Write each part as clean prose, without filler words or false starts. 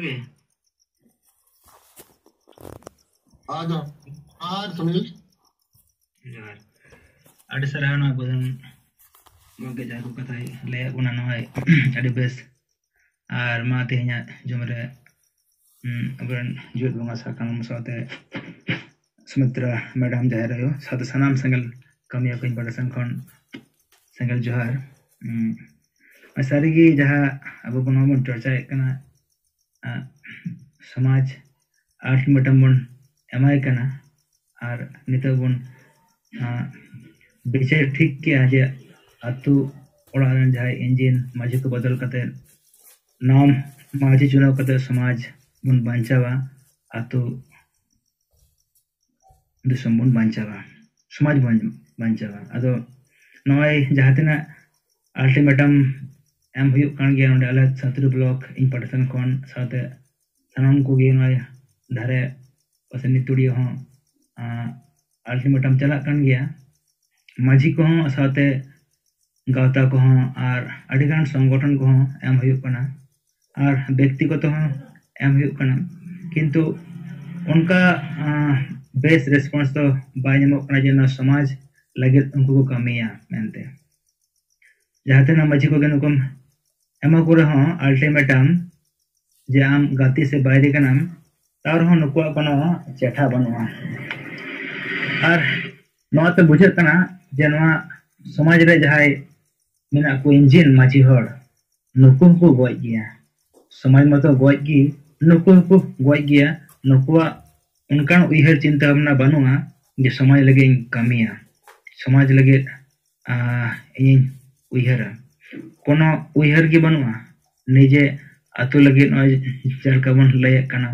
गे आदो सुनील जोहार अड़ी सराहना ना बदन मगे जाको कथा ले बुना नय अड़ी बेस आर मा तेहना जमरे अबरन जुट बंगा साकाम साथे सुमित्रा मैडम जहर हो साथे सनाम संगल कमिया कहीं बड़सन खन संगल जोहार सारी जहाँ अब बन चर्चा समाज अल्टीमेटम बन एमाय कना और नित बन विचार ठीक किया जे अतु ओड़ान जहाँ इंजिन माझी को बदल करते नाम माझी चुनाव करते समाज बन बांचावा अतु दिसम बन बांचावा समाज बन बांचावा अदो नॉय जहाँ तना अल्टीमेटम एम हुई कान गया नोडे अलग सतरु ब्लॉक इन पटसन कौन साथे सनाम को गया नॉय धारे पसंद तुड़ी हो अल्टीमेटम चला कान गया माझी को हो साथे गावता को हो और अडिगान संगठन को हो एम हुई कना और व्यक्तिगत हो एम हुई कना किंतु उनका बेस रेस्पॉन्स तो बायनमो कना जेना समाज लगे उनको को कमिया मेनते जहाँ तना माझी को गनुकम एमा को रहो अल्टीमेटम जे आम गाती से बाहरी कनाम तार हो नुकुआ कोनो चेठा बनवा और नवा तो बुझे कना जे नवा समाज रे जहाय मेना को इंजिन माझी हड़ नुकु को गोय गया समाज मतो गोय गी नुकु को गोय गया नुकुआ उनका उइहर चिंता भावना बनुआ जे समाज लगे कमिया समाज लगे इन उइहर कोनो उइहर की बनुआ निजे अतु लगे चलका बन लय कना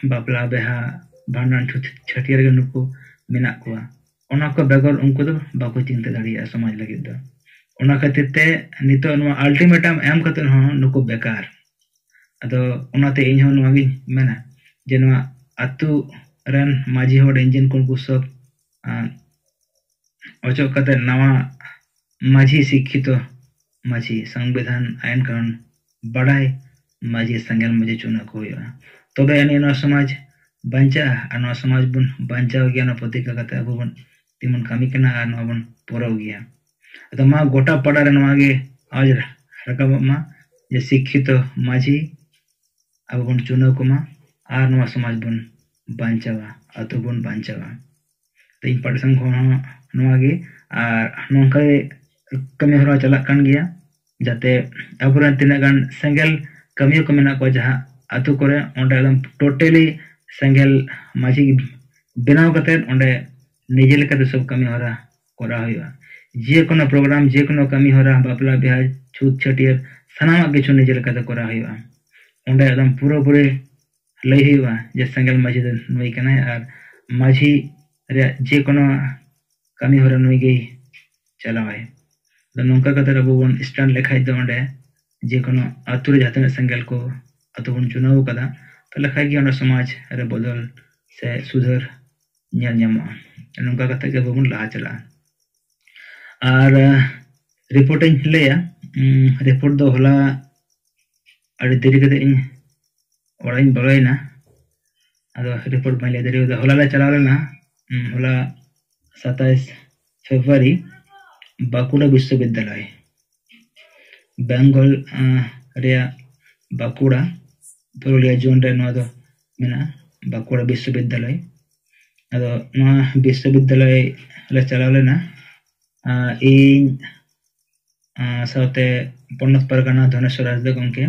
बापला बेहा भांडन छटियर के नुकु मेना कुआ ओना को बेगर उनको तो बाको चिंता दाड़िया समाज लगे दो ओना खातिर ते नितो नुआ अल्टीमेटम एम खातिर हो नुकु बेकार अदो ओनाते इन हो नुआ गी मेना जे नुआ अतु रन माझी होड़ इंजिन को सब अचो कते नवा माझी शिक्षित माझी संविधान आयन कानून बड़ाई माझी संगल मुझे चुना को तबे अने समाज बंचा और समाज बन बंचाव गया प्रतिका कते अब बन तिमन कमी कना और बन पोरव गया तो मा गोटा पड़ा रे नवागे आज रकम मा जे शिक्षित माझी अब बन चुनाव को मा और नवा समाज बन बांचावा अतो बन बांचावा तो इन पटसन को नवागे और नोंका कमी हरा चला कान गया जाते अबरन तिना गान संगल कमी को मेना को जहां अतो करे ओंडे एकदम टोटली संगल माझी बनाव करते ओंडे निजे लेके सब कमी हरा करा हुआ जे कोनो प्रोग्राम जे कोनो कमी हरा बापला बिहार छूत छटियर सनामा किछु निजे लेके करा हुआ ओंडे एकदम पूरा पूरे लई हुआ जे संगल माझी नई कना और माझी रे जे कोनो कमी हरा नई गई चलावे तो नौका कतर अब बन स्टैंड लेखाई दो ओंडे जे कोनो अतु रे जाते संगल को अतु बन चुनाव कदा तो लेखाई गया समाज रे बदल से सुधर ᱧᱮᱞ ᱧᱟᱢᱚᱜᱼᱟ नौका कते के बन लहा चला और रिपोर्ट इन लैया रिपोर्ट दो होला अड़ी देरी कते इन ओड़ा इन बगाइना अदो रिपोर्ट बाय ले देरी होला ले चला लेना होला 27 फरवरी बाकुड़ा विश्वविद्यालय बेंगल रे बाकुड़ा पुरुलिया जोन रे नो दो मेना बाकुड़ा विश्वविद्यालय अदो नो विश्वविद्यालय ले चला लेना इन साथे पन्नत परगना धनेश्वर राजदे गंके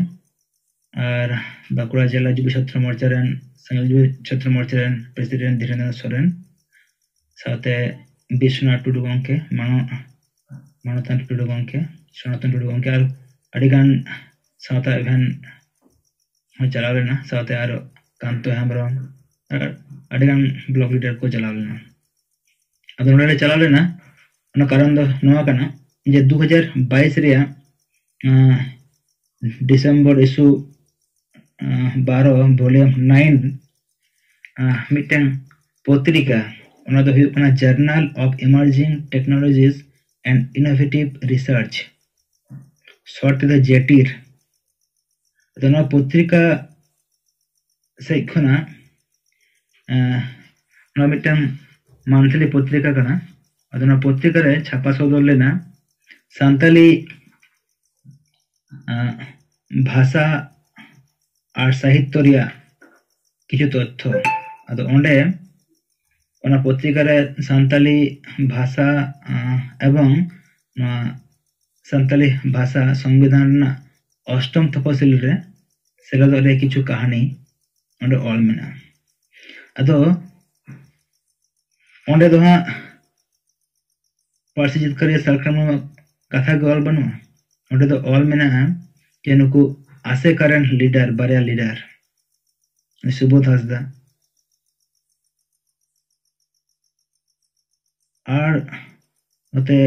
और बाकुड़ा जिला युवा छात्र मोर्चा रेन संगल युवा छात्र मोर्चा रेन प्रेसिडेंट धीरेन्द्र सोरेन साथे विश्वनाथ टुडू गंके मानतन टुडू गंके सनातन टुडू गंके और अडिगान साथा इवेन चला लेना साथे और कांतो हेम्ब्रम अडिगान ब्लॉक लीडर को चला लेना अदो नोडे चला लेना ना कारण दो नोआ कना जे 2022 रे दिसंबर इशू 12 वॉल्यूम 9 मिटन पत्रिका ओना दो हुई कना journal of emerging technologies and innovative research short the JETIR ᱟᱫᱚ ᱱᱚᱣᱟ ᱯᱚᱛᱨᱤᱠᱟ ᱥᱮᱡ ᱠᱷᱚᱱᱟᱜ ᱱᱚᱣᱟ ᱢᱤᱫᱴᱟᱝ ᱢᱟᱱᱛᱷᱞᱤ ᱯᱚᱛᱨᱤᱠᱟ ᱠᱟᱱᱟ। ᱟᱫᱚ ᱱᱚᱣᱟ ᱯᱚᱛᱨᱤᱠᱟ ᱨᱮ ᱪᱷᱟᱯᱟ ᱥᱚᱫᱚᱨ ᱞᱮᱱᱟ ᱥᱟᱱᱛᱟᱞᱤ भाषा और साहित्य रिया किछु तथ्य। अदो ओंडे ओना पत्रिका रे सान्ताली भाषा एवं सान्ताली भाषा संविधान ना अष्टम तपसिल रे सेलेद रे किछु कहानी ओंडे ऑल मेना। अदो ओंडे दो हां पार्सी जितकरिया सरकार कथा गॉल बनुआ। ओंडे दो ऑल मेना जे नुकु आसे करेन लीडर बारिया लीडर सुबोध हांसदा और ओते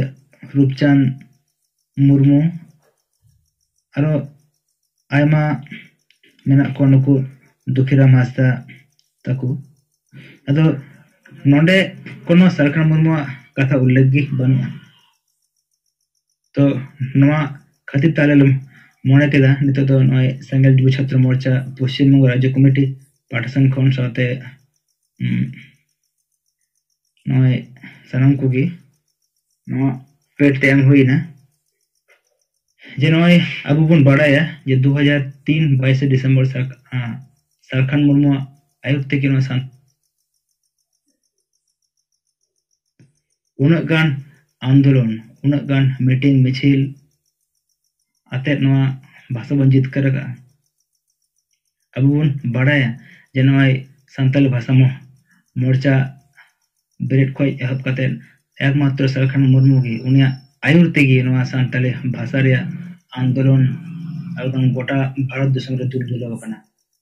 रूपचांद मुर्मू आरो आयमा मेना को नुकु दुखीराम हांसदा ताकु। अदो नोंडे कोनो सरकार मुर्मू कथा उल्लेख गी बनुआ। तो नोआ खातिर ताले मोने केदा नितो दो नय संगल जुब छात्र मोर्चा पश्चिम बंग राज्य कमिटी पाठसन खन साथे नय सनम कुगी नोआ पेट एम हुईना जे नय अबु बन बाडाया जे 2003 22 दिसंबर सरखान मुर्मू आयुक्त के नो सान उनक गान आंदोलन उनक गान मीटिंग मिছিল आते नोआ भाषा बन जितकरगा। अब बन बाडाया जे नय संताली भाषा मोर्चा बेरेट खय एहब काते एकमात्र सरखान मुर्मू गी उनिया आयुर तेगी नोआ संताली भाषा रे आंदोलन एकदम गोटा भारत देश रे दुल दुलाव कना।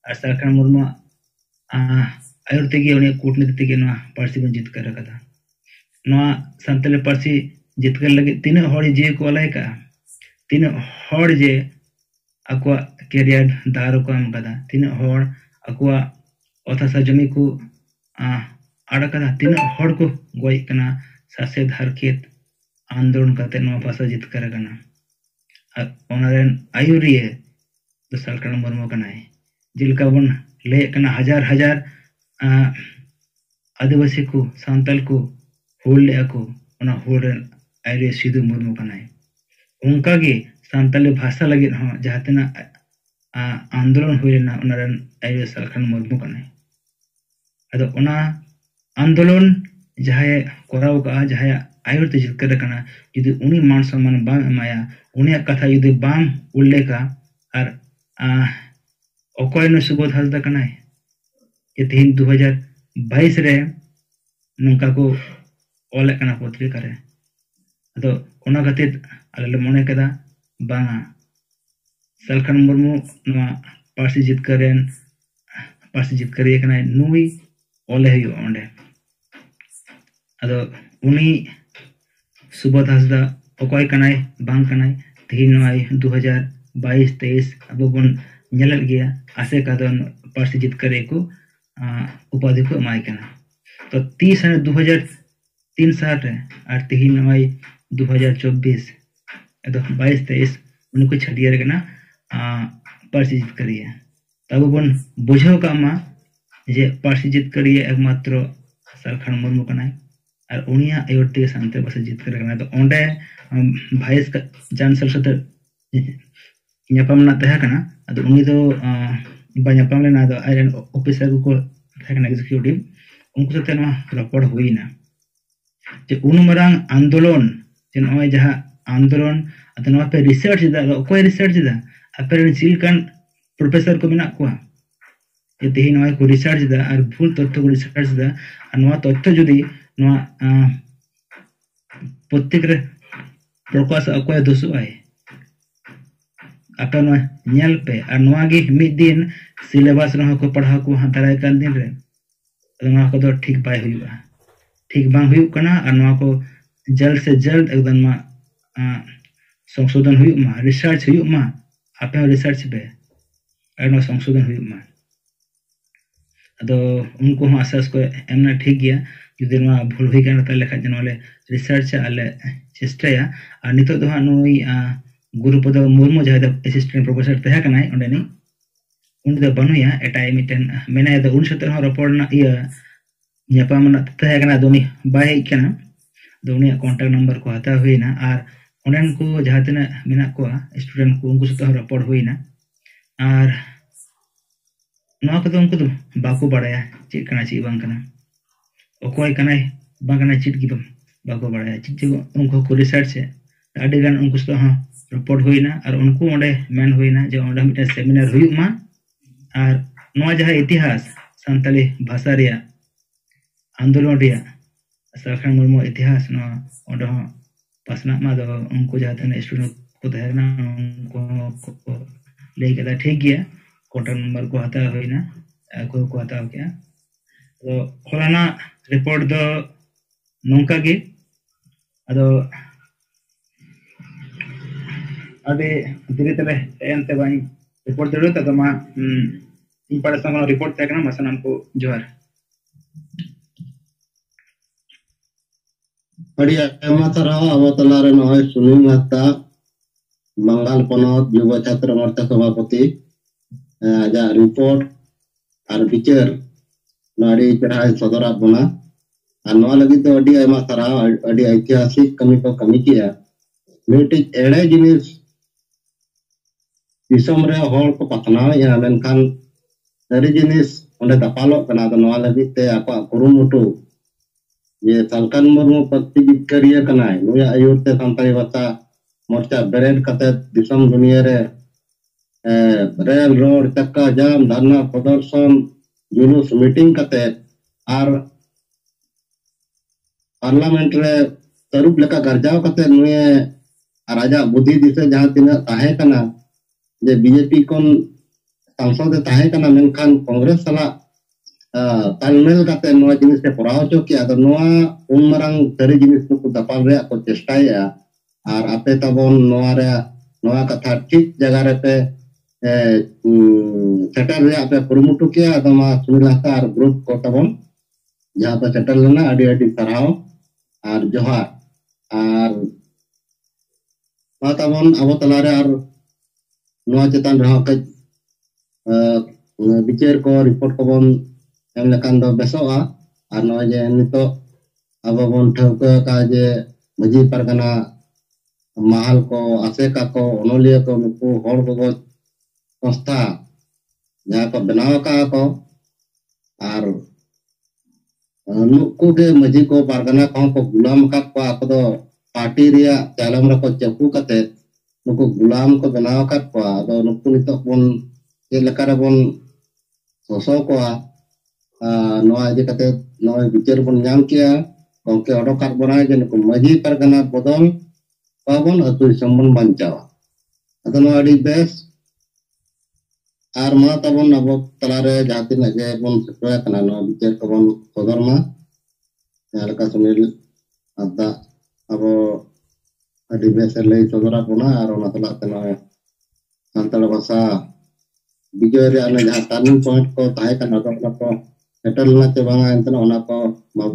और सरखान मुर्मू आयुर तेगी उनिया कूटनीति तेगी नोआ पार्सी बन जितकरगा। नोआ संताली पार्सी जितकर लगे तीन हड़ी जे को अलाय का तीन हड़ जे अकुआ कैरियर दार को एम कदा तीन हड़ अकुआ अथासा जमी को आड़कदा तीन हड़ को गोय कना सासे धार खेत आंदोलन करते नोआ भाषा जितकर कना। ओनारेन आयुरिये तो सरकार मुर्मू कनाय जिलका बन ले कना हजार हजार आदिवासी को सांताल को होल ले को ओना होरेन आयरे सिधु मुर्मू कनाय। उनका गे सांताली भाषा लगे जहाँ तना आंदोलन हुईना उनारन आयरे सरखान मुर्मू कनाय। अदो ओना आंदोलन जहाँ कोराव का जहाँ आयुर ते जितकर कना यदि उनी मान सम्मान बाम एमाया उनिया कथा यदि बाम उल्लेखा और ओकोय न सुबोध हांसदा कनाय ये तीन 2022 रे नंका को ओले कना पत्रिका रे। अदो ओना खातिर आले मोने केदा बांगा सरखान मुर्मू नोआ पार्सी जितकर ये कनाय नुई ओले हुई ओंडे। अदो उनी सुबोध हांसदा ओकोय कनाय बांग कनाय तीन नोय 2022-23 अब बन नेलल गया आसे कादन पार्सी जितकर को उपाधि को एमाय कना। तो 30 सन 2003 साल रे और तीन नोय 2024 एदो 22-23 उनको छडियर कना पार्सी जितकर ये तब बन बुझो का मा जे पार्सी जितकर ये एकमात्र सरखान मुर्मू कनाय और उनिया आयोटे सांते भाषा जितकर कना। तो ओंडे भाइस चांसलर साथे ᱧᱟᱯᱟᱢ ᱱᱟ ᱛᱟᱦᱮᱸ ᱠᱟᱱᱟ। ᱟᱫᱚ ᱩᱱᱤ ᱫᱚ ᱵᱟ ᱧᱟᱯᱟᱢ ᱞᱮᱱᱟ। ᱟᱫᱚ ᱟᱡᱨᱮᱱ ᱚᱯᱷᱤᱥᱟᱨ ᱠᱚ ᱛᱟᱦᱮᱸ ᱠᱟᱱᱟ एग्जीक्यूटिव उनको साथे नोआ रपड़ हुईना जे उन मरांग आंदोलन जे नोय जहां आंदोलन अतो नोआ पे रिसर्च दा कोई रिसर्च दा अपर चिलकान प्रोफेसर को मेना को जे तेही नोय को रिसर्च दा और भूल तथ्य को रिसर्च दा नोआ तथ्य जदी नोआ प्रत्येक रे प्रकाश अकोय दोसो आए अपन नेल पे और नोआ गे मिड दिन सिलेबस रह को पढ़ा को हताराय कान दिन रे नोआ को तो ठीक बाय हुआ ठीक बांग हुई कना और नोआ को जल्द से जल्द एकदम संशोधन हुई मा रिसर्च हुई मा आपे रिसर्च पे और नोआ संशोधन हुई मा। अदो उनको आसास को एमना ठीक गया जुदी नोआ भूल हुई कना तले खा जनोले रिसर्च आले चेष्टाया और नितो दो नोई गुरुपद मुर्मू जहां असिस्टेंट प्रोफेसर तहे कनाय ओंडेनी उन दो बनुया एटा मिटन मेना दो उन सते हो रपोर्ट इया nyapam na taya kana doni bai kana doni contact number ko hata huina ar onen ko jahatina mena ko student ko unku sato report huina ar no ko unku do baku badaya chit kana chi bang kana okoy kana bang kana chit gidum baku badaya chit unku ko research se adi gan unku sato ha report huina ar unku onde men huina je onde mita seminar huyuk ma ar no jaha itihas santali bhasa reya आंदोलन रिया सरकार मुर्मू इतिहास न ओडो पासना मा दो उनको जाते ने student को तहना उनको ले गया ठीक गया कॉन्टैक्ट नंबर को हता होइना को हता हो गया तो खोलाना रिपोर्ट दो नोंका गे अदो अबे धीरे तले एंते बाई रिपोर्ट दो तो मा इन पढ़ा संग रिपोर्ट तकना मसनम को जोहार बढ़िया एमा तरह अवतलारे नय सुनील महता बंगाल पनत युवा छात्र मोर्चा सभापति आजा रिपोर्ट और विचार नाड़ी चढ़ा सदरा बना और नवा लगी तो अडी एमा तरह अडी ऐतिहासिक कमी को कमी किया मिटी एड़े जिनिस दिसम रे हॉल को पतनाव या मेनखान dari jenis onde tapalok kana to nwa lagi te apa kurumutu ये संकन मुर्मू पत्ती करिया कनाय नुया आयुर ते संताई भाषा मोर्चा बेरेड कते दिसम दुनिया रे रेल रोड चक्का जाम धरना प्रदर्शन जुलूस मीटिंग कते आर पार्लियामेंट रे तरुप लेका गरजाव कते नुया राजा बुद्धि दिसे जहां तिना ताहे कना जे बीजेपी कोन सांसद ताहे कना मेनखान कांग्रेस सला तालमेल कते नोआ जिनिस के पराव चो कि आदो नोआ उमरंग तरी जिनिस को दपाल रे को चेष्टाया आर आपे तबन नोआ रे नोआ कथा ठीक जगह रे पे सेटल रे आपे कुरुमुटु किया आदो मा सुनिलाता आर ग्रुप को तबन जहां पे सेटल लेना अडी अडी सराव आर जोहार आर मा तबन अबो तलारे आर नोआ चेतन रहा के विचार को रिपोर्ट को बन एम लेकान दो बेसोआ और नय जे नितो अब बन ठौका का जे मजी परगना महल को आसेका को ओनोलिया को नुकु होड़ को संस्था जहां को बनाव का को और नुकु के मजी को परगना को गुलाम का को आको पार्टी रिया चालम रे को चपू कते नुकु गुलाम को बनाव का को आदो नुकु नितो बन जे लेकारे बन सोसो को नोआ जे कते नोआ विचार बन नाम किया गंके अडोकात बनाय जे नुकु मजी परगना बदल पाबन अतु संबंध बांचावा अतो नोआ अडी बेस आर मा तबन अब तलारे जातिना जे बन सेटवा कना नोआ विचार को बन सदर मा यालका सुनील अदा अब अडी बेस ले सदरा बना आर ओना तला तनो संताल भाषा विजय रे आने जहां टर्निंग पॉइंट को ताहे कना को सेटल ना चे बांगा एंतना ओना को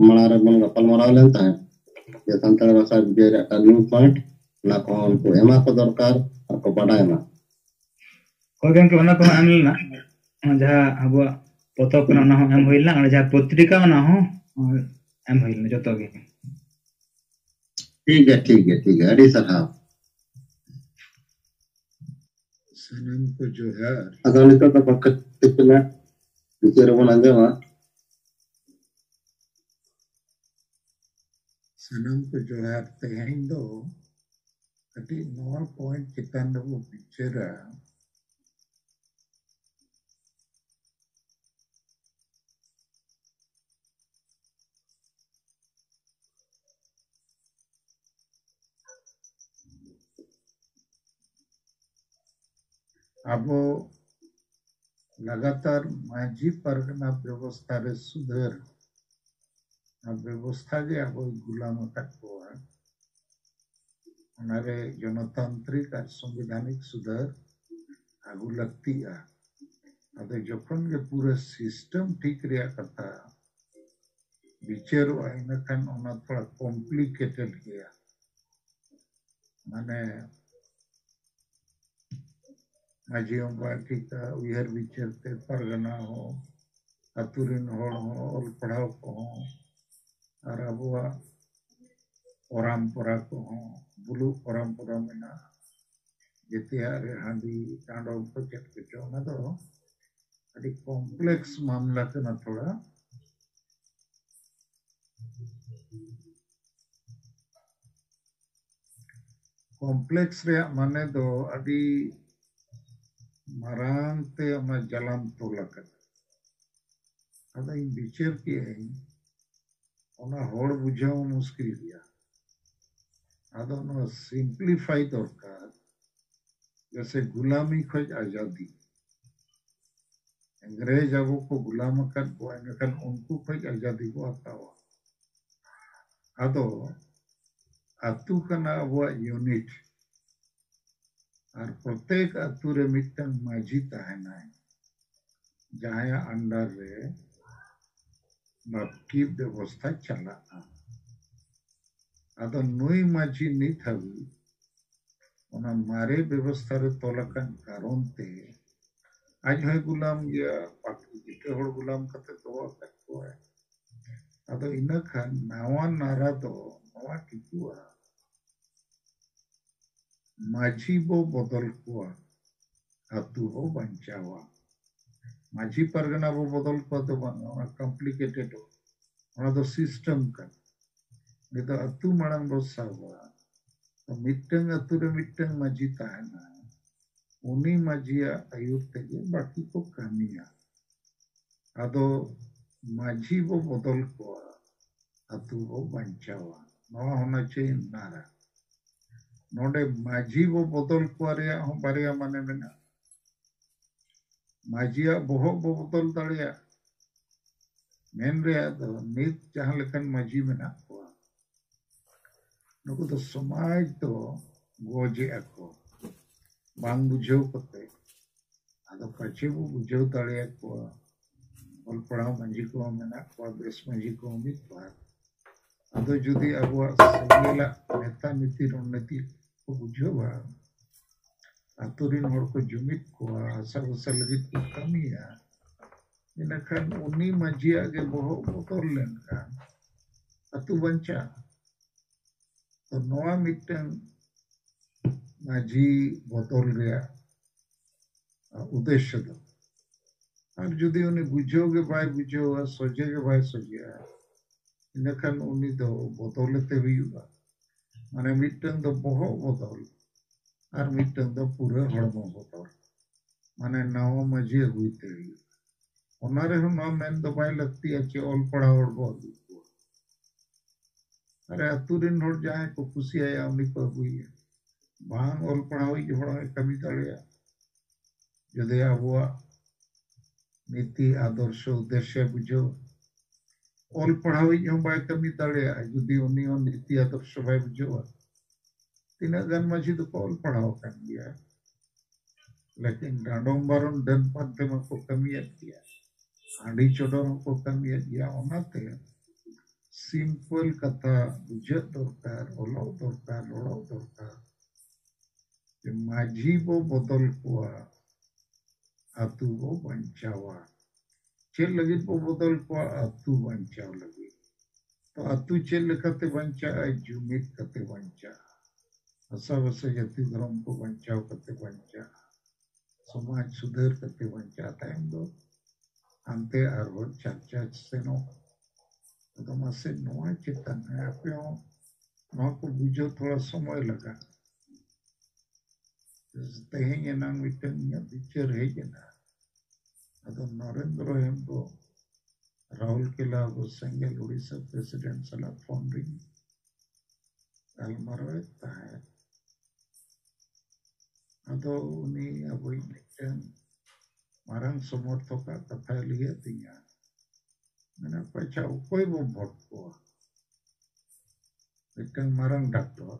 मणा रे बन गपल मराव लेन ताहे ये संताल भाषा विजय रे टर्निंग पॉइंट ना को उनको एमा को दरकार और को बडाय मा को गन के ओना को आमिलना जहां अब पतो को ना हो एम होइलना और जहां पत्रिका ना हो एम होइलना जतो के ठीक है अडी सखा सनम को जो है अगर निकल तो पक्का तिपना विचार बन अंदेवा सनम को जो है तेहन दो कटी नॉर पॉइंट चिकन वो पिक्चर अब लगातार माझी परगना व्यवस्था रे सुधर व्यवस्था के अब गुलाम को हमारे जनतांत्रिक और संवैधानिक सुधार आगु लगती है अदे जखन के पूरा सिस्टम ठीक रिया कथा विचार आइना खान ओना थोड़ा कॉम्प्लिकेटेड गया माने माजी ठीक उयर विचारते परगना हो अतुरिन होड़ हो और पढ़ाओ को हो और अबुआ परंपरा को हो बुलु परंपरा मेना जेतियारे हांडी चांडो को चेक किचो ना तो अड़ी कॉम्प्लेक्स मामला कना थोड़ा कॉम्प्लेक्स रे माने दो अड़ी मरांते अमा जलाम तोलक अदा इन विचार के ओना होड़ बुझाओ मुश्किल गया अदा नो सिंप्लीफाई दरकार जैसे गुलामी खोज आजादी अंग्रेज अबो को गुलाम कर बोएनकन उनको खोज आजादी को हतावा अदो अतु कना अबो यूनिट और प्रत्येक अतु रे मिटन माझी तहना जहां अंडर रे बाकी व्यवस्था चला अदो नुई माझी नित हबी ओना मारे व्यवस्था रे तोलकन कारण ते आज है गुलाम गया बाकी जिते होड़ गुलाम कते तो को है अदो इना खान नावा नारा दो नवा टिकुआ माझी बो बदल कुआ अतु हो बंचावा माझी परगना बो बदल को तो बना कॉम्प्लिकेटेड हो ओना तो सिस्टम का नहीं तो अतु मणंग बो सावा तो मिटंग अतु रे मिटंग माझी ताहना उनी माझिया आयुर तेगे बाकी को कमिया अदो माझी बो बदल को अतु हो बंचावा नवा होना चाहिए नारा नोडे माझी बो बदल को रेया हो बारिया माने मेना माझिया बोहो बो बदल दाड़िया मेन रेया दो नित जहां लेखन माझी मेना को नुको तो समाज तो गोजे ako bang बुझो कते अदो कचे बो बुझो दाड़िया को और पढ़ाओ मंजी को मेना को बेस मंजी को मित बार अदो जुदी अबुआ सगेला नेता नीति रणनीति को बुझो बा अतुरिन होड़ को जुमित को आशा वसल लगित को कमिया इनखान उन्नी मजिया के बहु बोतल लेनका अतु बंचा तो नवा मिटन माझी बोतल गया उद्देश्य दो और जुदी उन्हें बुझो के भाई बुझो सोचे के भाई सोचिया इनखान उन्नी दो बोतल ते भी हुआ माने मिटन दो बहु बोतल और मिटन दो पूरे हड़मो बोतल माने नाव मजी हुईते ही उनारे हम नाव मेन दो भाई लगती है कि ऑल पढ़ा और बहुत अरे अतुरिन होड़ जाए को खुशी आया उन्हीं को हुई है बांग ऑल पढ़ा हुई जो बड़ा कमी तड़िया जो दे हुआ नीति आदर्श उद्देश्य बुझो ऑल पढ़ा हुई जो भाई कमी तड़िया जो दी उन्हीं और नीति आदर्श भाई बुझो तीन गन मजी तो ऑल पढ़ाओ कर दिया लेकिन डांडोंबारों डन पद्धति में को कमी किया आंधी चोडोरों को कमी किया ओनाते सिंपल कथा बुझे दरकार ओलो दरकार लोड़ो दरकार जे माझी बो बदल कुआ अतु बो बंचावा चेल लगी बो बदल कुआ अतु बंचाव लगी तो अतु चेल कते बंचा जुमित कते बंचा असा वसे यति धर्म को बंचाव कते बंचा समाज सुधर कते बंचा टाइम दो अंते आरोप चर्चा से नो तो मसे नोआ चेतन है आपे नोआ को बुझो थोड़ा समय लगा तेहें नांग मिटन या पिक्चर है जना अदो नरेंद्र हेम्बो राहुल केला वो संगल उड़ीसा प्रेसिडेंट सला फोन रिंग अलमरो एकता है अदो उनी अब मिटन मारंग समर्थक का कथा लिए तिया मैंने पचा कोई वो भोट को मिटन मारंग डॉक्टर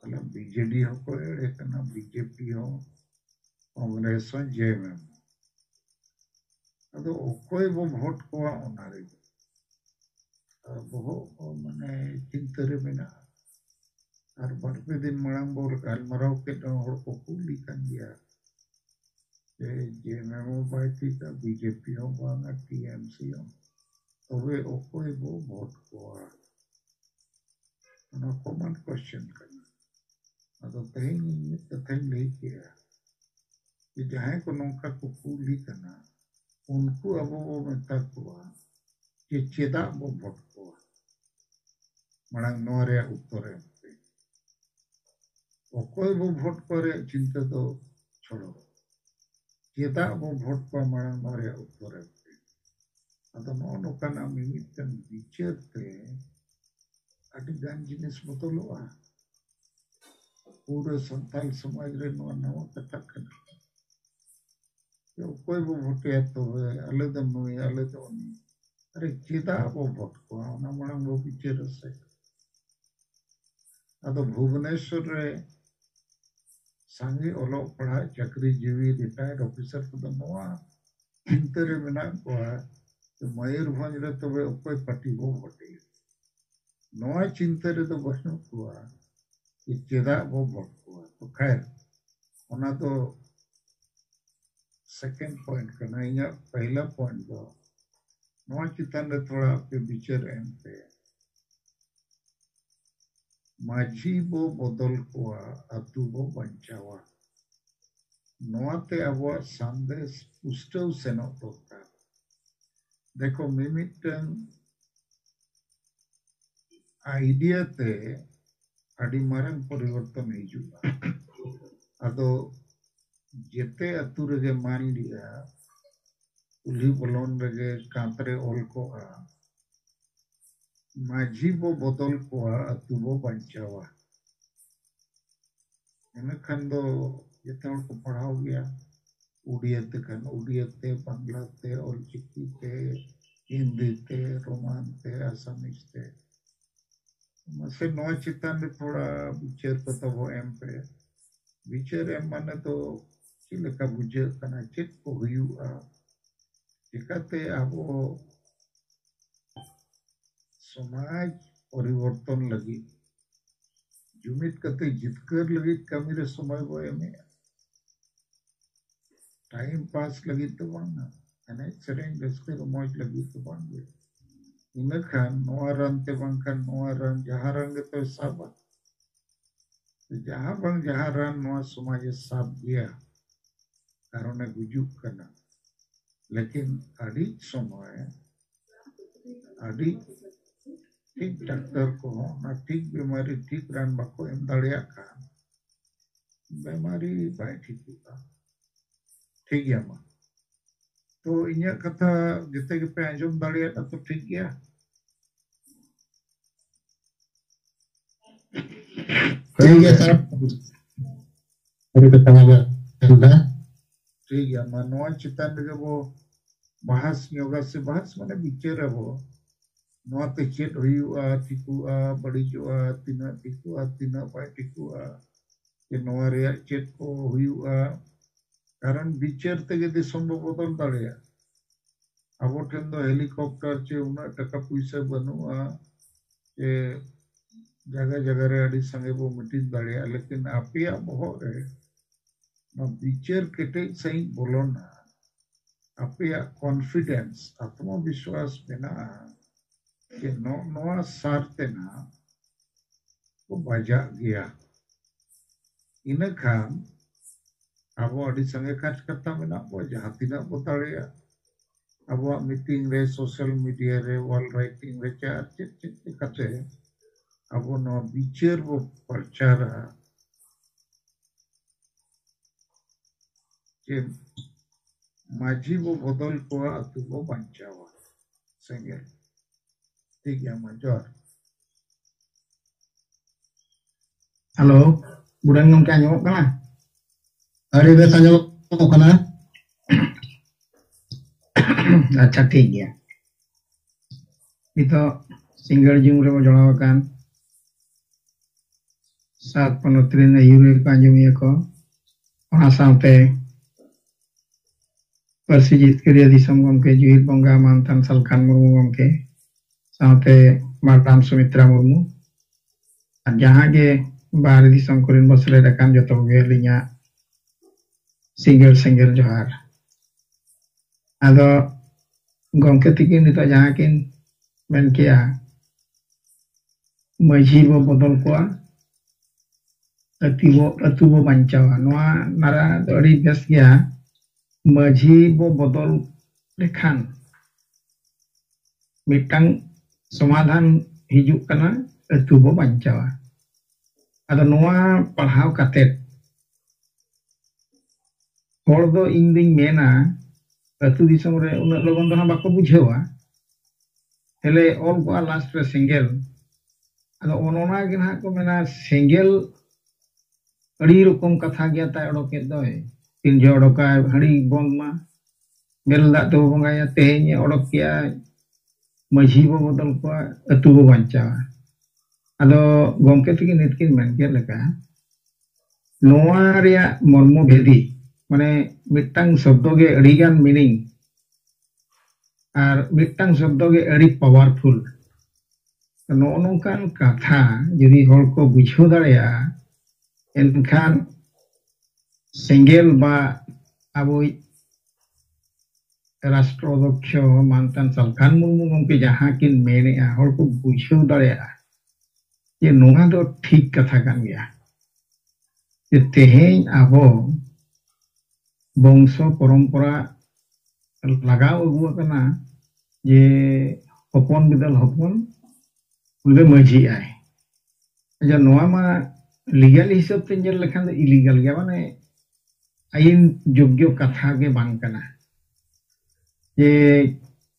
अला बीजेडी हो को एड़े कना बीजेपी हो कांग्रेस हो जेएमएम अदो कोई वो भोट को ओनारे बहु माने चिंतरे मेना और बड़पे दिन मड़ांग बोल गालमराव के होड़ को कुली कन दिया JMM बाय थीका बीजेपी हो बांगा TMC हो तबे ओकोई वो वोट को ना कॉमन क्वेश्चन करना अदो तेहिं ini तथें लई किया कि जहां को नौका को कूली करना उनको अब वो मेता को कि चेदा वो वोट को मरंग नोरे उत्तरे ओकोई वो वोट करे चिंता तो छोड़ो चेदा वो वोट को मरंग नोरे उत्तरे अदो नौका ना मिमितन विचार ते अति गान जिनिस बतलोआ पूरे संताल समाज रे नवा कथा करना कोई वो वोटे तो अलग दम नुई अलग दम अरे चेदा वो वोट को ना मरंग वो विचार से अदो भुवनेश्वर रे सांगे ओलो पढ़ा चक्री जीवी रिटायर्ड ऑफिसर को नवा चिंतरे में ना को तो मयूरभंज रे तो वे कोई पार्टी वो वोटे नवा चिंतरे तो बसनु को कि चेदा वो वोट को तो खैर ओना तो सेकंड पॉइंट करना इया पहला पॉइंट दो नवा चितान रे थोड़ा पे विचार एम पे माझी बो बदल को अतु बो बंचावा नवाते अब संदेश पुष्टव सेनो तोता देखो मिमिटन आइडिया ते अड़ी मारंग परिवर्तन हिजुगा अदो जेते अतु रगे मान लिया उली बोलोन रगे कांतरे ओल को माझी बो बदल को अतु बो बंचावा इनखान दो जेते को पढ़ाओ गया उड़ियाते खान उड़ियाते बांग्लाते ओलचिकीते हिंदीते रोमानते आसामीसते मसे नौ चितान में थोड़ा विचार करता वो एम पे विचार एम माने तो चिलका बुझे कना चित को हुआ चिकाते अब समाज परिवर्तन लगी जुमित कते जितकर लगी कमी रे समय वो एमे टाइम पास लगी तो बांगा अने सेरेंग रस्ते को मौज लगी तो बांगे इनखान नोआ रन ते बांखान नोआ रन जहां रंग तो सब जहां बंग जहां रन नोआ समाज सब गया कारण गुजुक करना लेकिन अड़ी समय अड़ी ठीक डॉक्टर को ना ठीक बीमारी ठीक रान बाको एम दाड़िया का बीमारी बाय ठीक होगा ठीक है मा तो इन्या कथा जिते के पे अंजुम दाड़िया तो ठीक गया ठीक है सर अरे तो तमागा ठीक है मा नोआ चितान के वो bahas yoga से bahas माने बिचार वो नोआ ते चेट हुआ तिकुआ बड़ी जोआ तिना तिकुआ तिना पाए तिकुआ ये नोआ रे चेट को हुआ कारण बिचार ते के संभव बदल दाड़िया अब ठेन दो हेलीकॉप्टर चे उना टका पैसा बनुआ के जगह जगह रे अड़ी संगे वो मिटी दाड़िया लेकिन आपिया बहुत है ना बिचार केटे सही बोलो ना आपिया कॉन्फिडेंस आत्मविश्वास बिना के नोआ सारते ना वो बजा गया इनखान अब अड़ी संगे खर्च करता बिना वो जहाँ तीना बताड़िया अब मीटिंग रे सोशल मीडिया रे वॉल राइटिंग रे चार चित चित कते अब नो बिचार वो प्रचार के माझी वो बदल को अतु वो बंचावा सेंगल ठीक है मजोर हेलो बुढ़ान गम क्या nyok kana अरे बेटा जो कना अच्छा ठीक गया itu single jung re jolawakan saat penutrin ayure kanjung ya ko ona saute persijit kriya disam gomke juhil bongga mantan salkan murmu gomke saute madam sumitra murmu jahan ge bahari disam kurin bosle rekan joto ge linya single johar. Ado gongke tikin nito jaha kin men kia maji bo bodol kwa atu bo bancawa. Noa nara adi bes kia maji bo bodol lekhan mitang समाधान हिजुक कना atu bo bancawa. Ado noa parhau katet hor do ing ding mena atu disam re unat logon do bako bujhewa hele ol ko last re single ado onona gin ha ko mena single adi rokom katha gya ta odoket doy tin jo odoka hadi bond ma bel da to bongaya tehnya odok kya maji bo bodol ko atu bo bancawa. Ado gongke tiki nitkin men kya leka noa rea mormo bedi mane mitang sabdo ge adigan meaning ar mitang sabdo ge adi powerful no nongkan katha jadi hor ko bujho darea enkhan single ba aboi rastrodokyo mantan salkan murmu gongke jaha kin mene hor ko bujho darea ये नोहा तो ठीक कथा kan गया ये तेहें abo bongso परंपरा लगाव अगुआ कना ये हपन बिदल हपन उनके मजी आए अच्छा नोआ मा लीगल हिसाब से जल लेखन इलीगल गया माने आइन योग्य कथा के बांग कना ये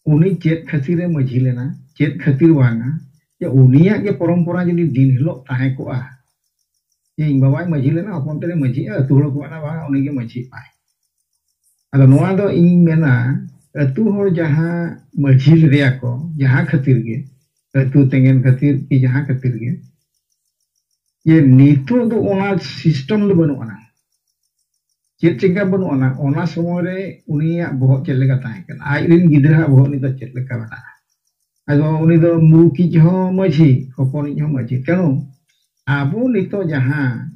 उन्हीं चेत खतीरे मजी लेना चेत खतीर वांगा ya unia ke परंपरा jadi din hilok tahe ko ya ing bawai maji lena apon tele maji tulo ko ana ba uni ke maji pai ada noa do ing mena tu hor jaha maji ria ko jaha khatir ge tu tengen khatir ki jaha khatir ge ye nito do ona system do banu ana chet chinga banu ana ona somore unia bohok chet leka tahe kan ai rin gidra bohok ni to chet leka bana ado uni do muki jo maji hoponi jo maji kanu abu nito jaha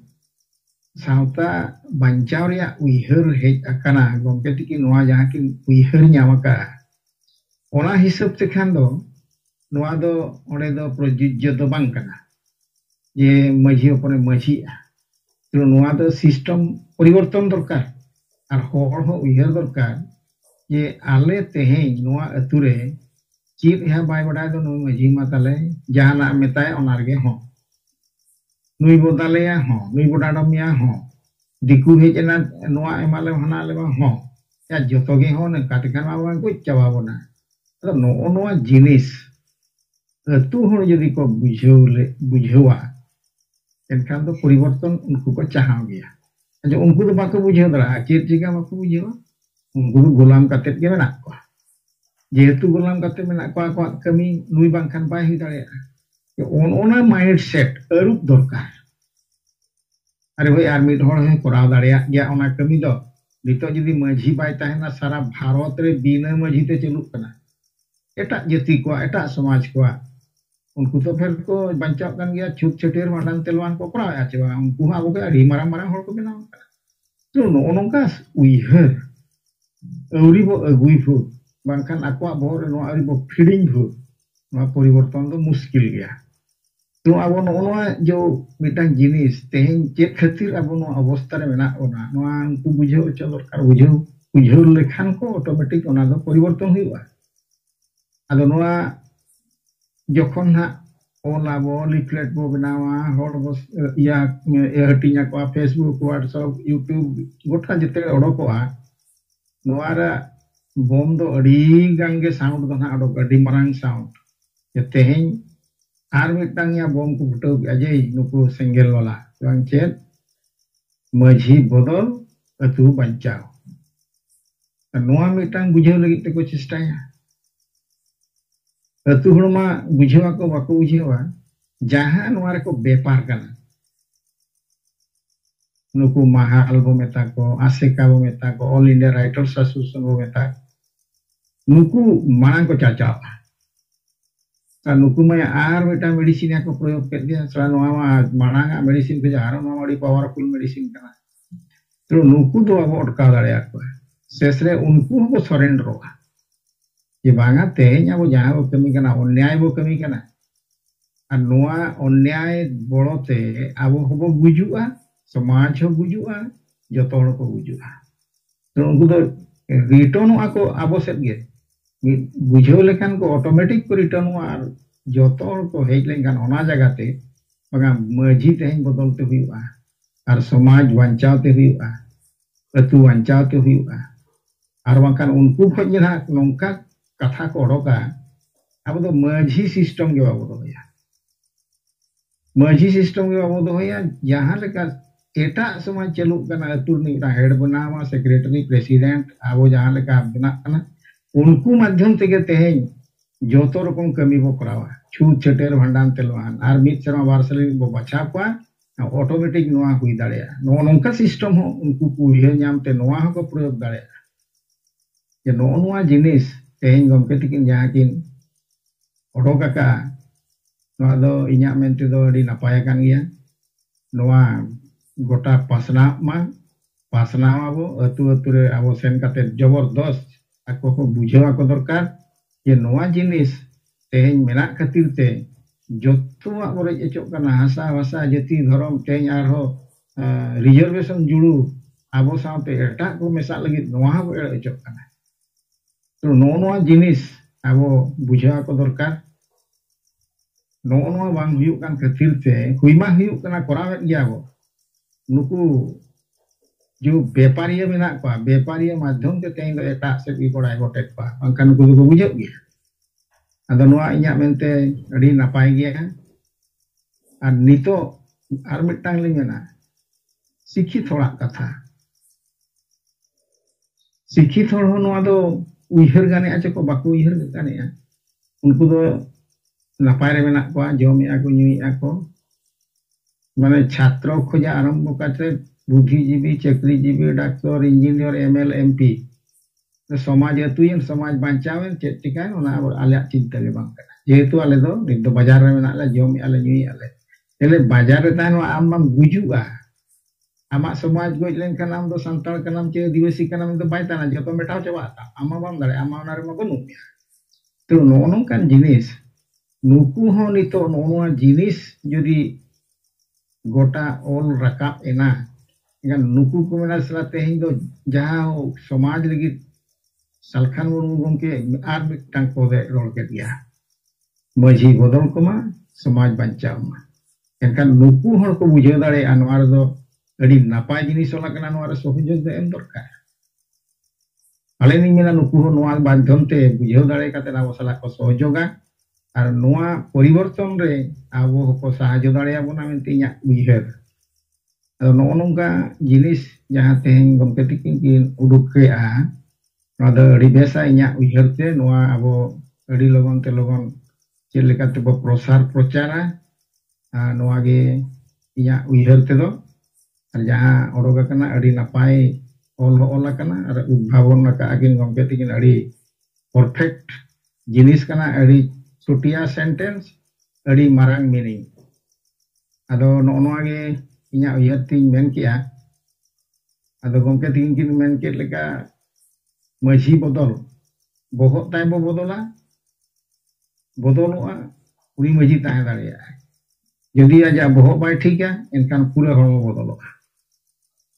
sauta bancau ria uiheur hej akana gongke tiki noa jaha kin uiheur nyamaka ona hisab te khan do noa do ore do projujjo do bang kana ye maji opone maji to noa do system poriborton dorkar ar hor ho uiheur dorkar ye ale teheng noa ature चीत है bye बड़ा तो नुई मजी मतले जहाना मेताय ओनारगे हो नुई बोदाले या हो नुई बोडाडम या हो दिकु हेजना नोआ एमाले हना लेबा हो या जतोगे हो ने काटकान मावा को चावाबोना तो नोआ जिनिस तू हो यदि को बुझेवा एनखान तो परिवर्तन उनको को चाहाव गया जो उनको तो बाको बुझेव दरा चेत चिका बाको बुझेवा उनको तो गुलाम कातेत के मेना को जेहेतु गुलाम कते मेना को कमी नुई बांखान बाय हुई दाड़े ओना माइंडसेट अरूप दरकार अरे भाई आर मिड हर कराव दाड़े गया ओना कमी दो नितो जदि माझी बाय ताहेना सारा भारत रे बिना माझी ते चलुक कना एटा जाति को एटा समाज को उनको तो फिर को बंचाव कन गया छुट छटेर माडान तेलवान को कराव आचे बा उनको आबो के अड़ी मारा मारा हर को बनाव तो नोनका उइहर औरी बो अगुई फु bangkan aku abor no ari bo feeding hu no poriborton do muskil gaya to abo no jo mitang jinis teheng chet khatir abo no obostha re mena ona no unku bujheu cho dorkar bujheu lekhan ko automatic ona do poriborton huiba ado no jokhon ha ola bo leaflet bo benawa hor bo ya hatinya ko Facebook WhatsApp YouTube gota jete odoko no ara bom do adi gange sound do na adok adi marang sound ya teheng ar mitang ya bom ku buto ajai nuku single wala bang chet maji bodol atu bancau noa mitang bujheu lagi te ko chestaya atu horma bujhewa ko bako bujhewa jaha noa re ko bepar kana nuku mahal bo meta ko aseka bo meta ko All India Writers Association bo meta nuku marang ko caca nuku maya ar meta medicine ko proyog ket dia sala noa marang medicine ke jaro noa di powerful medicine kana तो नुकु दो अब अटका दाड़े को शेषरे उनको को सरेंडरोगा जे बांगा तेहें अब जहाँ बो कमी कना अन्याय बो कमी कना और नोआ अन्याय बड़ोते अब हबो गुजुआ समाज हो गुजुआ जतो हड़ को गुजुआ तो उनको तो रिटर्न को अब सेट गे बुझो लेखान को ऑटोमेटिक को रिटर्न और जतो हड़ को हेज लेखान ओना जगह ते बांगा मजी तेहें बदलते हुआ और समाज बचावते हुआ अतु बचावते हुआ और बांकान उनको खज ना नौका कथा को ओडोका अब तो मजी सिस्टम के बाबू दोया मजी सिस्टम के बाबू दोया जहाँ लेका एटा समाज चलू कना अतु निरा हेड बनावा सेक्रेटरी प्रेसिडेंट अब जहाँ लेका बना कना उनको माध्यम तेगे तेहें जोतो रकम कमी बो करावा छूत छटेर भंडान तेलवान और मित शर्मा बारसली बो बचा को ऑटोमेटिक नोआ हुई दाड़े नो नौका सिस्टम हो उनको कुहे नामते नोआ को प्रयोग दाड़े जे नोआ जिनिस तेहें गमके तिकिन जहाँ किन ओडोक आका नोआ दो इन्या मेंते दो अडी नपाय कान गया नोआ गोटा पासना आबो अतु अतु रे आबो सेन काते जबरदस्त आको को बुझावा को दरकार जे नोआ जिनिस तेहें मेना खातिर ते जोतुआ बोरे एचोक काना हासा भाषा जाति धर्म तेहें आरो रिजर्वेशन जुड़ू आबो साथे एटा को मेसा लगी नोआ बो एचोक काना तो नोआ जिनिस अब बुझा को दरकार नोआ बांग हुयुक कान खातिर ते हुइमा हुयुक काना करावेत गया बो नुकु जो व्यापारी मेना को व्यापारी माध्यम ते तें एटा से भी कोड़ाय गोटेक पा अंकन को बुझे गया अदो नोआ इन्या मेनते अड़ी नापाय गया और नितो आर मिटांग लिंग मेना शिक्षित थोड़ा कथा शिक्षित थोड़ा नोआ दो उइहर गाने आचे को बाको उइहर गाने उनको दो नापाय रे मेना को जमे को न्यूई को माने छात्र खोजा आरंभ करते बुद्धिजीवी चाकरीजीवी डॉक्टर इंजीनियर एमएल एमपी समाज अतुयन समाज बांचावेन चेक टिकान ओना आले चिंता ले बांग जेहेतु आले दो नित दो बाजार रे मेना जमे आले न्यूई आले एले बाजार रे तान आम बाम गुजुआ आमा समाज गोज लेनखान आम दो संताल कनाम चे आदिवासी कनाम दो बाय ताना जतो मेटाव चबाता आमा बाम दाड़े आमा ओना रे मा बनु तो नोनोंकान जिनिस नुकु हो नितो नोनोआ जिनिस जदि गोटा ओल रकाब एना इनका नुकु को मेना सला तेहें दो जहाँ समाज लगी सालखान मुर्मू गमके आर मिटांग पदे रोल के दिया मजी बदल कोमा समाज बचाव मा एनखान नुकु हर को बुझे दाड़े अनवार दो अड़ी नापाय जिनिस ओला कना नोआ रे सहयोग दे एम दरकार आले नि मेना नुकु हो नोआ माध्यम ते बुझे दाड़े काते आबो सला को सहयोगा और नोआ परिवर्तन रे आबो को सहायता दाड़े आबोना मेनते इन्या उइहर अदो नो नोंका जिनिस जहाँ तेहें गमके तिकिन किन उडुक के नोआ दो अड़ी बेसा इन्या उइहर ते नोआ आबो अड़ी लगन ते लगन चेक लेकाते बो प्रसार प्रचारा नोआ गे इन्या उइहर ते दो और जहाँ ओडोक कना अड़ी नापाय ओल कना और उद्भावन लका आकिन गमके तिकिन अड़ी परफेक्ट जिनिस कना अड़ी छुटिया सेंटेंस अड़ी मारांग मीनिंग अदो नोआ गे इन्या उइहर तिन मेन किया अदो गमके तिकिन किन मेन के लेका मजी बदल बहुत ताय बो बदला बदलुआ उनी मजी ताहे दाड़ेया यदि आजा बहुत बाय ठीक है इनकान पूरा हड़ो बदलुआ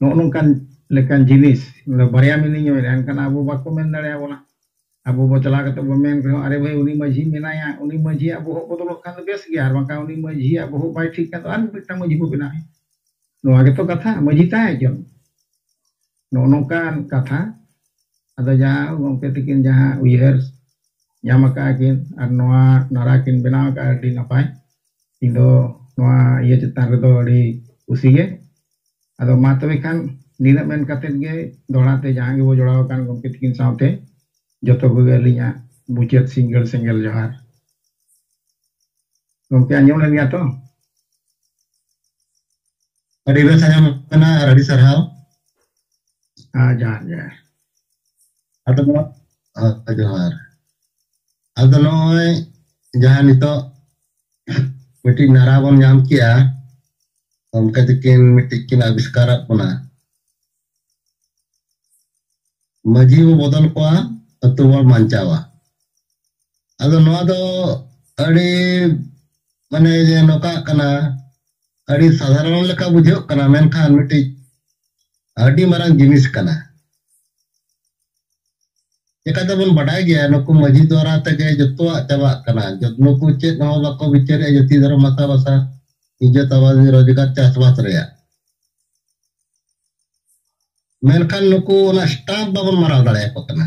नोनोंकान लेकान जिनिस बारिया मीनिंग एनकान आबो बाको मेन दाड़ेया बोना आबो बो चला कते बो मेन रहो अरे भाई उनी मजी मेनाया उनी मजी आबो बदलो खान तो बेस गया बाका उनी मजी आबो बाय ठीक का तो आर मिटा मजी को बिना नोआ गे तो कथा मजी ताहे जन नोनोंकान कथा अदो जहाँ गमके तिकिन जहाँ उइहर ᱧᱟᱢ ᱟᱠᱟᱜ ᱠᱤᱱ ᱟᱨ ᱱᱚᱣᱟ ᱱᱟᱨᱟ ᱠᱤᱱ ᱵᱮᱱᱟᱣ ᱟᱠᱟᱜ ᱟᱹᱰᱤ ᱱᱟᱯᱟᱭ ᱤᱧ ᱫᱚ ᱱᱚᱣᱟ ᱤᱭᱟᱹ ᱪᱮᱛᱟᱱ ᱨᱮᱫᱚ ᱟᱹᱰᱤ ᱠᱩᱥᱤ ᱜᱮ ᱟᱫᱚ ᱢᱟ ᱛᱚᱵᱮ ᱠᱷᱟᱱ ᱱᱤᱱᱟᱹᱜ ᱢᱮᱱ ᱠᱟᱛᱮᱫ ᱜᱮ ᱫᱚᱦᱲᱟ ᱛᱮ ᱡᱟᱦᱟᱸ ᱜᱮᱵᱚ ᱡᱚᱲᱟᱣ ᱟᱠᱟᱱ ᱜᱚᱢᱠᱮ ᱛᱟᱹᱠᱤᱱ ᱥᱟᱶᱛᱮ ᱡᱚᱛᱚ ᱠᱚᱜᱮ ᱟᱹᱞᱤᱧᱟᱜ ᱢᱩᱪᱟᱹᱫ ᱥᱤᱸᱜᱟᱹᱲ ᱥᱮᱸᱜᱮᱞ ᱡᱚᱦᱟᱨ ᱜᱚᱢᱠᱮ ᱟᱸᱡᱚᱢ ᱞᱮᱱ ᱜᱮᱭᱟ ᱛᱚ ᱟᱹᱰᱤ ᱵᱮᱥ ᱟᱸᱡᱚᱢ ᱠᱟᱱᱟ ᱟᱨ ᱟᱹᱰᱤ ᱥᱟᱨᱦᱟᱣ ᱡᱚᱦᱟᱨ ᱡᱚᱦᱟर ᱟᱫᱚ ᱡᱚᱦᱟर ᱟᱫᱚ ᱱᱚᱜᱼᱚᱭ ᱡᱟᱦᱟᱸ ᱱᱤᱛᱚᱜ ᱢᱤᱫᱴᱤᱡ ᱱᱟᱨᱟ ᱵᱚᱱ ᱧᱟᱢ ᱠᱮᱜᱼᱟ ᱜᱚᱢᱠᱮ ᱛᱟᱹᱠᱤᱱ ᱢᱤᱫᱴᱤᱡ ᱠᱤᱱ ᱟᱵᱤᱥᱠᱟᱨᱟᱫ ᱵᱚᱱᱟ maji bo bodol ko atu bo mancawa ado noa do adi mane je noka kana adi sadharan leka bujho kana menkhan miti adi marang jinis kana Jika bon badai gaya nuku maji dwara tege jotwa chaba kana jot nuku chet no bako bicare jati dara masa basa ijat awazi rojigar chasbas reya menkan nuku na stamp babon maraw dare ko kana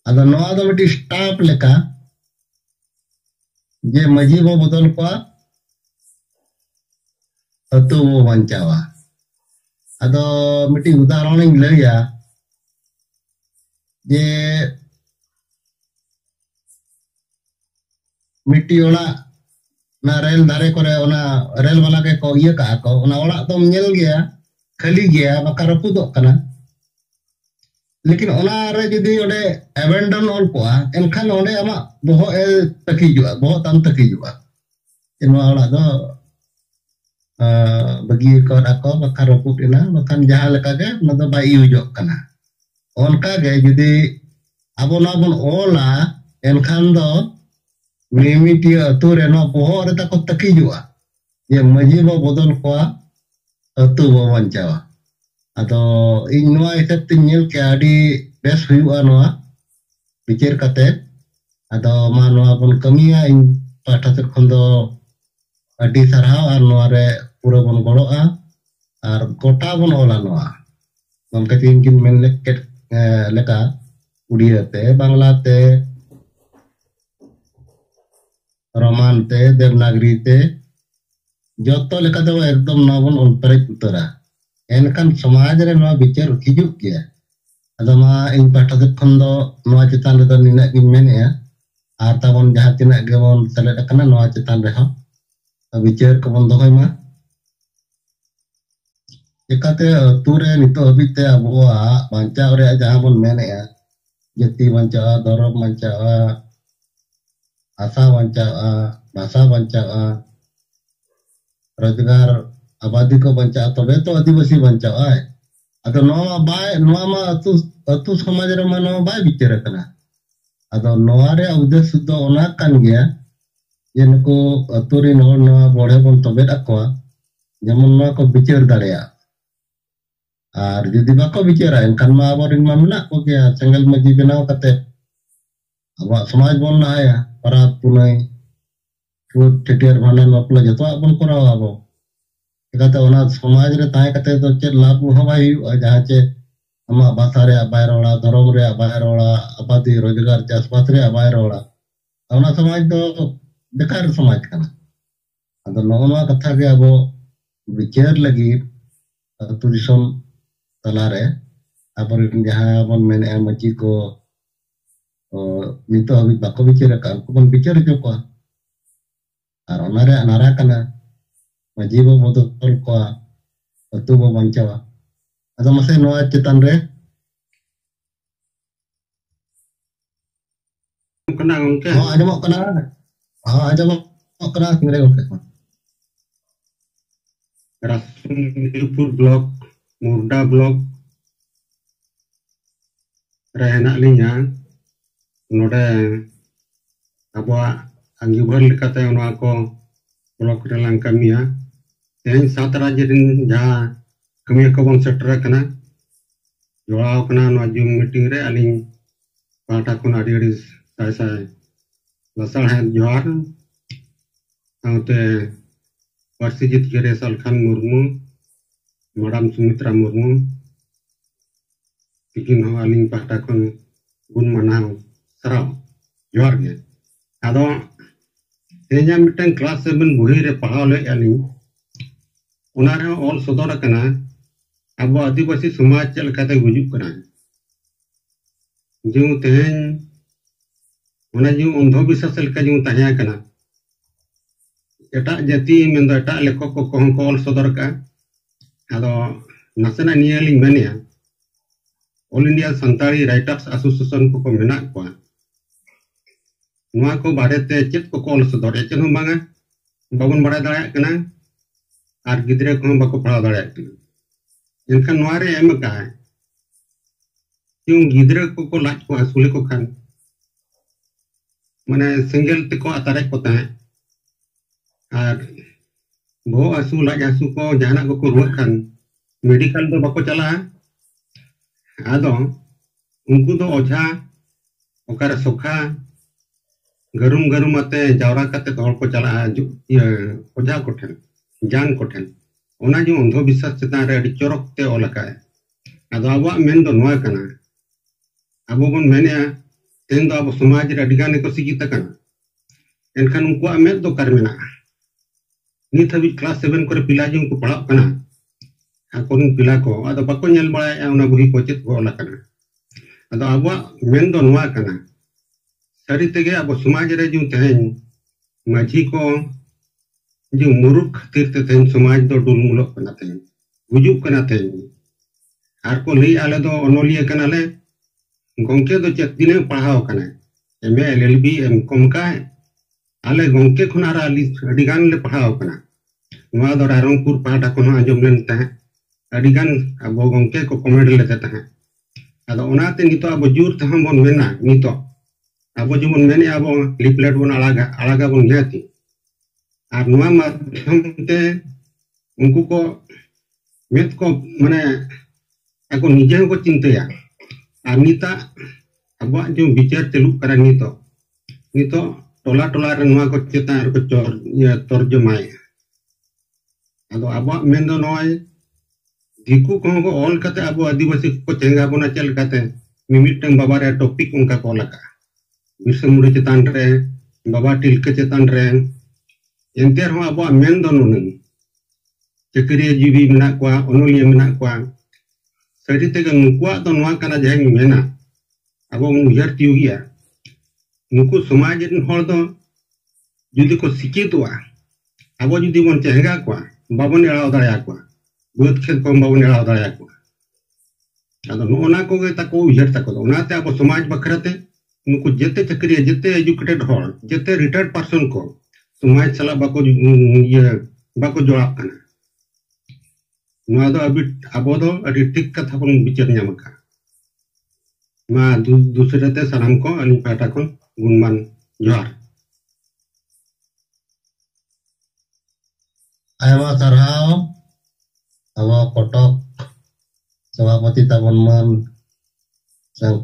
ado noa do miti stamp leka je maji bo bodol ko atu bo bancawa ado miti udaharan ing laya je miti ola na rel dare kore ona rel wala ke ko iya ka ko ona ola to nyel gaya khali gaya bakar pudok kana lekin ona re jodi ode abandon ol ko enkhan ode ama boho taki jua boho tam taki jua enwa ola do bagi ko ako bakar put ina makan jahal kage na do bai ujok kana onka ge jodi abon ola enkhan do mimiti atur eno boho re takot taki jua ye maji bo bodol ko atu bo bancawa ado ing noa iset tinyel ke adi bes huyu noa pikir kate ado ma noa bon kamiya ing patatur kondo adi sarhaw ar noa re pura bon goloa ar kota bon ola noa mangka tingkin men leket leka udia te bangla te roman te devnagri te joto leka do ekdom nobon olpere utara enkan samaj re noa bicar hijuk gaya ado ma ing patatur kondo noa citan redo nina gin men ya ar tabon jahat tina gebon seled akana noa citan reho bicar kebon dohoy ma Ikate ture nito habite abua banca ore jaha bon men ya jati banca dorop banca asa banca basa banca roजगार abadi ko banca tobe to adivasi banca ay ado noa ma atu samaj re ma noa bai bicara kana ado noa re udes do ona kan gaya jenko aturi noa bore bon tobe akwa jamon noa ko bicar darea ar jodi bako bicara enkan ma aborin ma menak ko gaya sengal maji benaw kate abak samaj bon na ya para punai food theater bhanan bapla joto bon koraw abo kata ona samaj re tahe kate to chet labh hawai jaha che ama basa re abai rola dharom re abai rola abadi roजगार chasbas re abai rola ona samaj do bekar samaj kana ado noa katha ge abo bicar lagi atu disom talare aborin jaha bon men maji ko nito habit bako bicara kan ko bon bicara joko ar onare anara kana maji bo bodol ko atu bo bancawa ado mase noa citan re kena gongke ajamok kana kingre gongke Rasung Ilpur blok Murda blok re henak linya node abua anggibur lekate ono ko blok relang kamiya tehn satra jedin ja kamiya ko bon setra kana jolaw kana no jum meeting re aling pata kun adi sai lasal han johar aute Warsijit Gere Salkhan Murmu Madam Sumitra Murmu bikin ho aling pata kun gun manaw sarau johar ge ado tehnya mitang class 7 buhi re pahaw le aling unare all sodor kana abo adivasi samaj chal kate gujuk kana jung tehn ona jung ondho bisas leka jung tanya kana etak jati mendo etak lekok ko kohon ko ol sodor ka ado nasana niya ling mania All India Santali Writers Association ko menak ko noa ko barete chet ko ol sodor chen ho banga babon bara daya kana ar gidre ko bako phaw daya kana enkan noa re em ka yung gidra ko laaj ko asule ko kan mane single te ko atare ko ta ar bo asu laaj asu ko jana ko ruwak kan medical do bako chala ado unku do oja okara sokha garum ate jawra kate hor ko chala oja ko then jan ko then ona jo andho biswas chetan re adi chorok te olaka ado abo men do noa kana abo bon menia ten do abo samaj re adigane ko sigita kana enkan unku med do kar mena nit habi class 7 kore pila jo unku padhak kana akon pila ko ado bako nyel bala ona buhi ko chet ko olaka ado abo men do noa kana sari tege abo samaj re jo tehen maji ko जो मुरुख खातिर ते तेन समाज दो डुलमुलक कना तेन गुजुक कना तेन आर को लई आले दो अनोलिया कना ले गोंके दो चेक दिने पढ़ाओ कना एमए एलएलबी एमकॉम का आले गोंके खुनारा अडिगान ले पढ़ाओ कना नवा दो रायरंगपुर पाटा को आंजम लेन ता अडिगान अब गोंके को कमेंट लेते ता आदो ओनाते नितो अब जुर ता हम बोन मेना नितो अब जुमन मेने अब लिपलेट बोन आलागा बोन जाती আর নোয়া মাধ্যমতে উনকু কো মেত কো মানে ako নিজে ko চিন্তায়া আর নিতা আবো যে বিচার চালু করা নিতো tola re নোয়া ko চেতা R ko তরজমায় ado abo mendo noy diku ko ol kate abo adivasi ko chenga bona chel kate mimitang baba re topik unka ko laka birsa mude chetan re baba tilke chetan re enter ho abo men do nun cekria jibi mena kwa onolia mena kwa sari te gang kwa do noa kana jang mena abo ujar tiugia nuku samaj rin hor do judi ko sikitwa abo judi bon chenga kwa babon elao daya kwa buat khet ko babon elao daya kwa ado ona ko ge ta ko ujar ta ko ona te abo samaj bakrate nuku jete cekria jete educated hor jete retired person ko समाज चला बाको बाको जोड़ाब कना नवा दो अभी अबो दो अभी ठीक कथा बन बिचार ᱧᱟᱢका मा दूसरे ते सलाम को अनी पाटा को गुणमान जोहार ayama sarhau awa kotok सभापति tabon man sang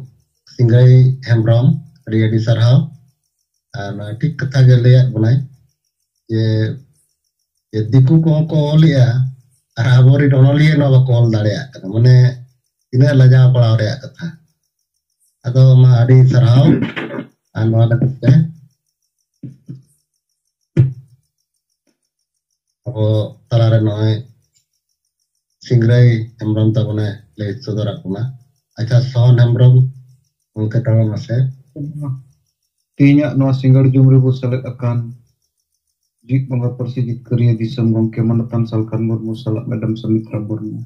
Singrai Hembrom adi sarhau ana ठीक कथा ge liat bunai ये दिकू को लिया और आबोरी डोनलिए नो कॉल दाड़े कथा माने इना लजा पड़ा रे कथा अदो मा अडी सरहाव आनो कते अब तलारे नय सिंग्राई हेम्ब्रम तबने ले सदरा कुना अच्छा सोन हेम्ब्रम उनके तबन मसे तीnya no singar jumri bu selek akan jik bangga persijit kerja di gongke manatan salkan murmu salak madam samitra burmu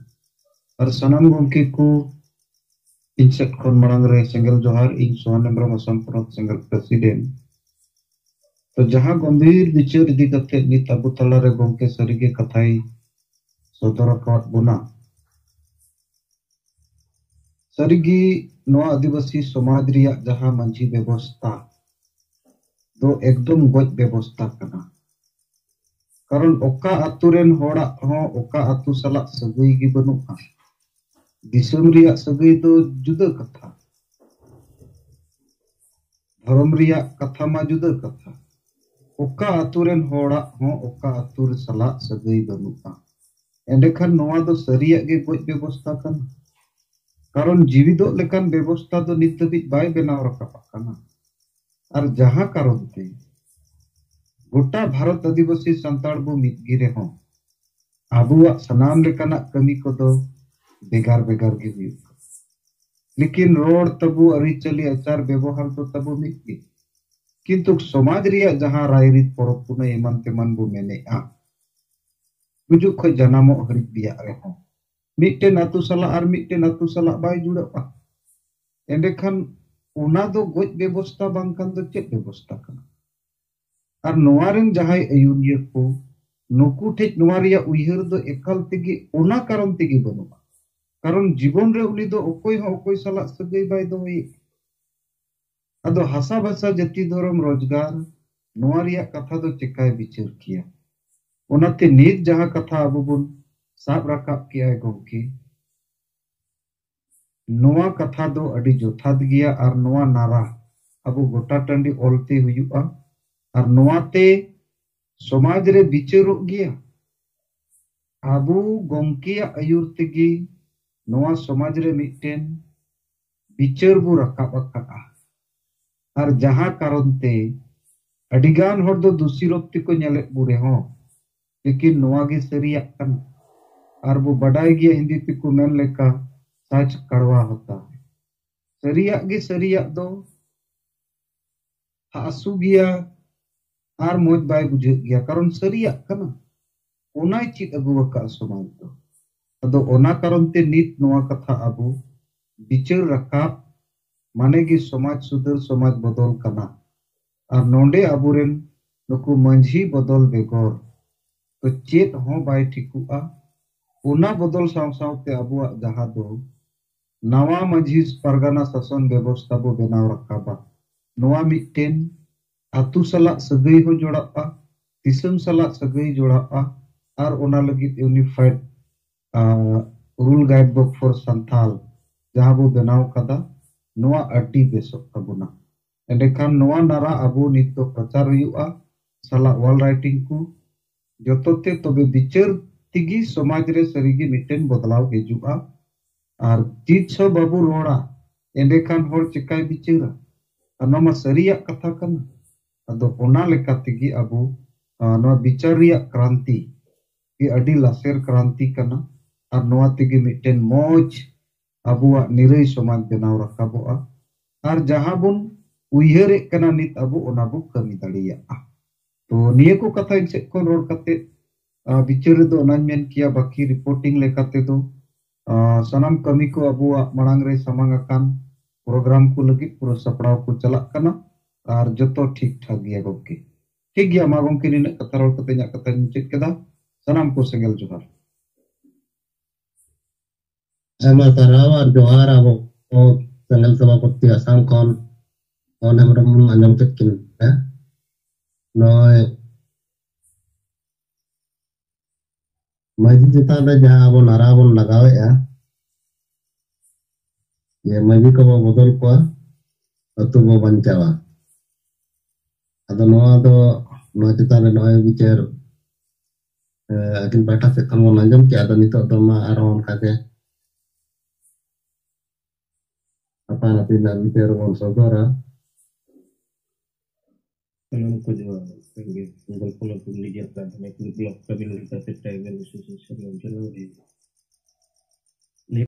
ar sanam gongke ku insek kon marangre single johar ing sohan nembra masam pernot single presiden to jaha gambir bicar di kate ni tabu talare gongke sarige kathai sodara kawat buna sarigi no adivasi somaj riyak jaha manji ব্যবস্থা do ekdom goj ব্যবস্থা kana karon oka aturen hora ho oka atu salak sagai gi banuka disam riyak sagai do juda katha dharam riyak katha ma juda katha oka aturen hora ho oka atur salak sagai banuka endekhan noa do sariyak ge goj ব্যবস্থা kana karon jiwido lekan ব্যবস্থা do nithabit bai benaw rakap kana আর যাহা কারণতে গোটা ভারত আদিবাসী সান্তাল বো মিতগিরে হন আবুয়া সানাম লেকানা কামি কদো বেগার বেগার গে হুᱭᱩᱜ लेकिन road तबु अरिचली आचार व्यवहार तो तबु मितगी किंतु समाज रिया जहां रायरित परब पुना एमान तेमान बो मेनेआ गुजु ख जनामो हरित बिया रे हन मिटटे नातु सला आर मिटटे नातु सला बाय जुड़ापा एंडेखान ओना दो गोज व्यवस्था बांगखान दो चेक व्यवस्था kana ar noa ren jahai ayuniya ko nuku thik noa riya uihar do ekal tegi ona karon tegi banua कारण जीवन रे उनी दो ओकोई सला सगई बाय दोई अदो हासा भाषा जाति धर्म रोजगार नोआ रिया कथा दो चिकाय बिचार किया ओनाते नीत जहां कथा अबो बुन साब राकाब किया गोंकी नोआ कथा दो अडी जोथात गिया और नोआ नारा अबो गोटा टंडी ओलते हुयुआ और नोआते समाज रे बिचारो गिया अबो गोंकिया आयुर तेगी नोआ समाज रे मिटेन बिचार बु राकाब अकाआ और जहां कारण ते अडिगान हर दो दूसरी रोप्ती को नेले बुरे हो लेकिन नोआ गे सरिया कन और वो बड़ाई गिया हिंदी ते को मेन लेका सच कड़वा होता है सरिया दो हासु गिया और मोज बाय बुझे गिया कारण सरिया कना ओनाय चित अगु वका समाज दो अदो ओना कारण ते नीत नोआ कथा अबु बिचार रकाब माने गी समाज सुधर समाज बदल कना और नोंडे अबुरेन नुकु मंझी बदल बेगोर तो चेत हो बाय ठिकुआ ओना बदल साव सावते अबुआ जहा दो नवा मंझी परगना शासन व्यवस्था बो बनाव रखाबा नोआ मिटेन आतु सला सगई हो जोड़ापा दिसम सला सगई जोड़ापा और ओना लगी unified rule guide book for Santhal जहां बो बनाव कदा नोआ अड्डी बेसो तबुना एंडेखान नोआ नारा अबो नित दो प्रचार हुआ सला वॉल राइटिंग को जोतोते तबे बिचार तिगी समाज रे सरीगी मिटेन बदलाव हेजुआ और तीत छो बाबू रोड़ा एंडेखान होर चिकाय बिचारा अनमा सरिया कथा कना अदो ओना लेका तिगी अबो नोआ बिचार रिया क्रांति की अडी लासेर क्रांति कना और नोआ तिगी मिटेन मोज अबुआ निरई समाज बनाव रखाबोआ और जहां बुन उयहरे कना नित अबु ओना बु कमी दाड़िया तो निये को कथा इनसे को रोड कते बिचार दो ओनान मेन किया बाकी रिपोर्टिंग लेकाते दो सनम कमी को अबुआ मणांग रे समांग अकान प्रोग्राम को लगी पूरा सपड़ाव को चला कना और जतो ठीक ठाक गया गोके ठीक गया मा गोंके निने कथा रोड कते nya कथा निचेत केदा सनम को सेंगल जोहार Sama Tarawa Johara Abo Tanggal Sabapati Asam Kon on Amram Anam Tetkin ya Noi Maji kita ada jaha abo nara abo lagawe ya ya maji ko bodol ko atu bo bancawa ado no kita ada no bicar akin bata se kan nanjam ki ado nito do ma aron kage apa nanti na bicar on sogora Kalau ko jo Google Polo public ya kan, blog kami kita tribal association yang jalan